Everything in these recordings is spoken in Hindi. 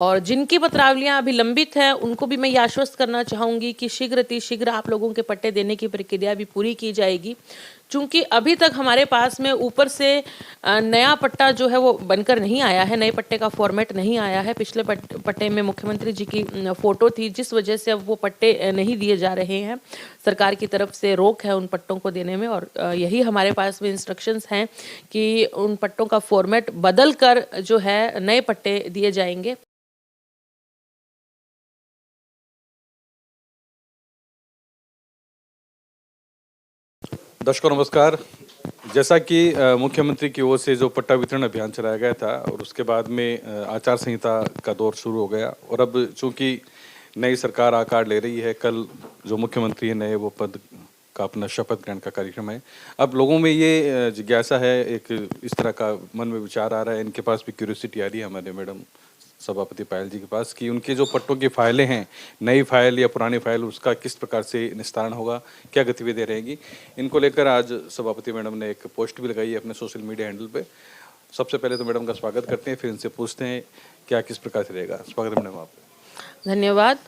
और जिनकी पत्रावलियां अभी लंबित हैं उनको भी मैं ये आश्वस्त करना चाहूंगी कि शीघ्र आप लोगों के पट्टे देने की प्रक्रिया भी पूरी की जाएगी। चूंकि अभी तक हमारे पास में ऊपर से नया पट्टा जो है वो बनकर नहीं आया है, नए पट्टे का फॉर्मेट नहीं आया है। पिछले पट्टे में मुख्यमंत्री जी की फोटो थी, जिस वजह से अब वो पट्टे नहीं दिए जा रहे हैं। सरकार की तरफ से रोक है उन पट्टों को देने में, और यही हमारे पास में इंस्ट्रक्शंस हैं कि उन पट्टों का फॉर्मेट बदल कर जो है नए पट्टे दिए जाएंगे। दर्शकों नमस्कार। जैसा कि मुख्यमंत्री की ओर से जो पट्टा वितरण अभियान चलाया गया था और उसके बाद में आचार संहिता का दौर शुरू हो गया, और अब चूंकि नई सरकार आकार ले रही है, कल जो मुख्यमंत्री है नए वो पद का अपना शपथ ग्रहण का कार्यक्रम है। अब लोगों में ये जिज्ञासा है, एक इस तरह का मन में विचार आ रहा है, इनके पास भी क्यूरियोसिटी आ रही है हमारे मैडम सभापति पायल जी के पास, कि उनके जो पट्टों की फाइलें हैं, नई फाइल या पुरानी फाइल, उसका किस प्रकार से निस्तारण होगा, क्या गतिविधियां रहेंगी। इनको लेकर आज सभापति मैडम ने एक पोस्ट भी लगाई है अपने सोशल मीडिया हैंडल पे। सबसे पहले तो मैडम का स्वागत करते हैं, फिर इनसे पूछते हैं क्या किस प्रकार से रहेगा। स्वागत है मैडम आपका। धन्यवाद।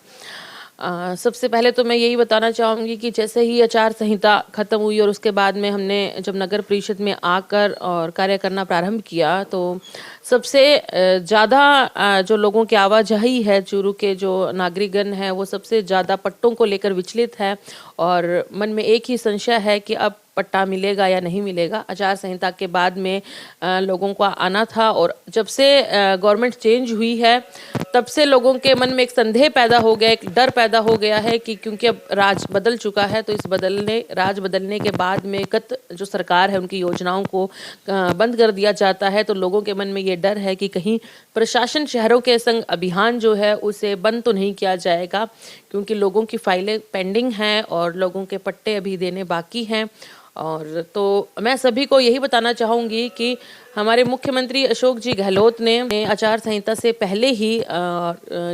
सबसे पहले तो मैं यही बताना चाहूँगी कि जैसे ही आचार संहिता खत्म हुई और उसके बाद में हमने जब नगर परिषद में आकर और कार्य करना प्रारंभ किया, तो सबसे ज़्यादा जो लोगों की आवाजाही है, चूरू के जो नागरिकगण हैं, वो सबसे ज़्यादा पट्टों को लेकर विचलित है और मन में एक ही संशय है कि अब पट्टा मिलेगा या नहीं मिलेगा। आचार संहिता के बाद में लोगों को आना था, और जब से गवर्नमेंट चेंज हुई है तब से लोगों के मन में एक संदेह पैदा हो गया, एक डर पैदा हो गया है कि क्योंकि अब राज बदल चुका है, तो इस राज बदलने के बाद में गत जो सरकार है उनकी योजनाओं को बंद कर दिया जाता है। तो लोगों के मन में ये डर है कि कहीं प्रशासन शहरों के संग अभियान जो है उसे बंद तो नहीं किया जाएगा, क्योंकि लोगों की फाइलें पेंडिंग हैं और लोगों के पट्टे अभी देने बाकी हैं। और तो मैं सभी को यही बताना चाहूँगी कि हमारे मुख्यमंत्री अशोक जी गहलोत ने आचार संहिता से पहले ही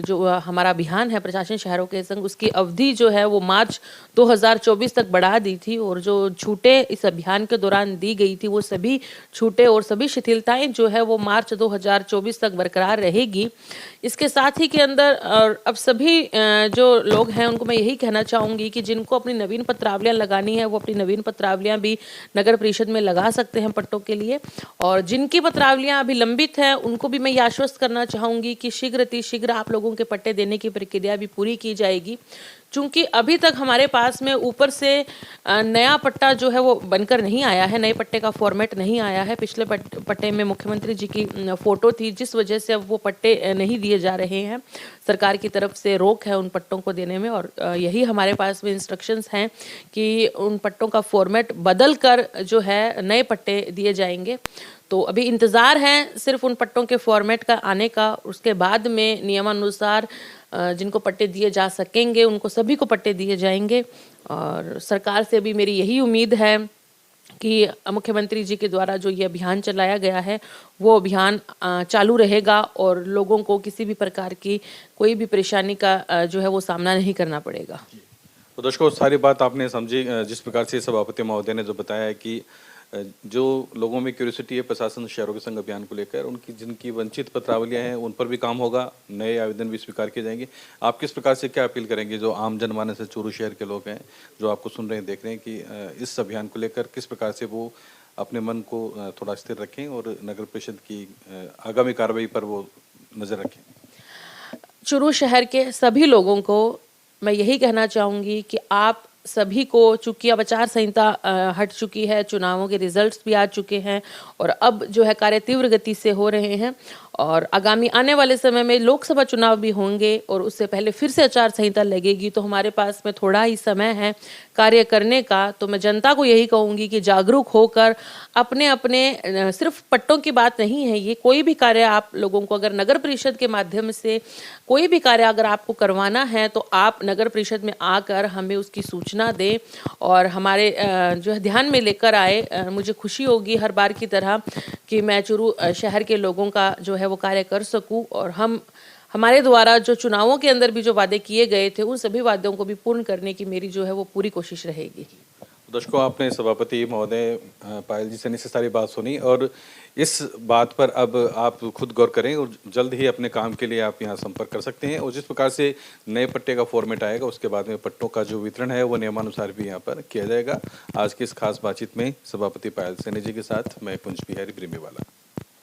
जो हमारा अभियान है प्रशासन शहरों के संग, उसकी अवधि जो है वो मार्च 2024 तक बढ़ा दी थी, और जो छूटें इस अभियान के दौरान दी गई थी वो सभी छूटें और सभी शिथिलताएं जो है वो मार्च 2024 तक बरकरार रहेगी। इसके साथ ही के अंदर और अब सभी जो लोग हैं उनको मैं यही कहना चाहूँगी कि जिनको अपनी नवीन पत्रावलियाँ लगानी है वो अपनी नवीन पत्रावलियाँ भी नगर परिषद में लगा सकते हैं पट्टों के लिए, और जिनकी पत्रावलियां अभी लंबित हैं उनको भी मैं ये आश्वस्त करना चाहूंगी कि शीघ्र आप लोगों के पट्टे देने की प्रक्रिया भी पूरी की जाएगी। चूंकि अभी तक हमारे पास में ऊपर से नया पट्टा जो है वो बनकर नहीं आया है, नए पट्टे का फॉर्मेट नहीं आया है। पिछले पट्टे में मुख्यमंत्री जी की फोटो थी, जिस वजह से अब वो पट्टे नहीं दिए जा रहे हैं। सरकार की तरफ से रोक है उन पट्टों को देने में, और यही हमारे पास में इंस्ट्रक्शंस हैं कि उन पट्टों का फॉर्मेट बदल कर जो है नए पट्टे दिए जाएंगे। तो अभी इंतज़ार है सिर्फ उन पट्टों के फॉर्मेट का आने का। उसके बाद में नियमानुसार जिनको पट्टे दिए जा सकेंगे उनको सभी को पट्टे दिए जाएंगे। और सरकार से भी मेरी यही उम्मीद है कि मुख्यमंत्री जी के द्वारा जो ये अभियान चलाया गया है वो अभियान चालू रहेगा और लोगों को किसी भी प्रकार की कोई भी परेशानी का जो है वो सामना नहीं करना पड़ेगा। तो दर्शकों सारी बात आपने समझी, जिस प्रकार से सभापति महोदय ने जो बताया है कि जो लोगों में क्यूरियोसिटी है प्रशासन शहरों के संग अभियान को लेकर, उनकी जिनकी वंचित पत्रावलियां हैं उन पर भी काम होगा, नए आवेदन भी स्वीकार किए जाएंगे। आप किस प्रकार से क्या अपील करेंगे जो आम जनमानस है, चूरू शहर के लोग हैं जो आपको सुन रहे हैं, देख रहे हैं, कि इस अभियान को लेकर किस प्रकार से वो अपने मन को थोड़ा स्थिर रखें और नगर परिषद की आगामी कार्रवाई पर वो नजर रखें। चूरू शहर के सभी लोगों को मैं यही कहना चाहूँगी कि आप सभी को, चूंकि अब आचार संहिता हट चुकी है, चुनावों के रिजल्ट्स भी आ चुके हैं और अब जो है कार्य तीव्र गति से हो रहे हैं, और आगामी आने वाले समय में लोकसभा चुनाव भी होंगे और उससे पहले फिर से आचार संहिता लगेगी, तो हमारे पास में थोड़ा ही समय है कार्य करने का। तो मैं जनता को यही कहूँगी कि जागरूक होकर अपने अपने, सिर्फ पट्टों की बात नहीं है ये, कोई भी कार्य आप लोगों को अगर नगर परिषद के माध्यम से कोई भी कार्य अगर आपको करवाना है तो आप नगर परिषद में आकर हमें उसकी सूचना दें और हमारे जो है ध्यान में लेकर आए। मुझे खुशी होगी हर बार की तरह कि मैं चूरू शहर के लोगों का जो है वो कार्य कर सकूं, और हमारे द्वारा जो चुनावों के अंदर भी जो वादे किए गए थे उन सभी वादों को भी पूर्ण करने की मेरी जो है वो पूरी कोशिश रहेगी। दर्शकों, आपने सभापति महोदय पायल जी से ने से सारी बात सुनी और इस बात पर अब आप खुद गौर करें और जल्द ही अपने काम के लिए आप यहाँ संपर्क कर सकते हैं। और जिस प्रकार से नए पट्टे का फॉर्मेट आएगा उसके बाद में पट्टों का जो वितरण है वो नियमानुसार भी यहाँ पर किया जाएगा। आज की इस खास बातचीत में सभापति पायल सैनी जी के साथ मैं कुंज बिहारी ब्रिमेवाला।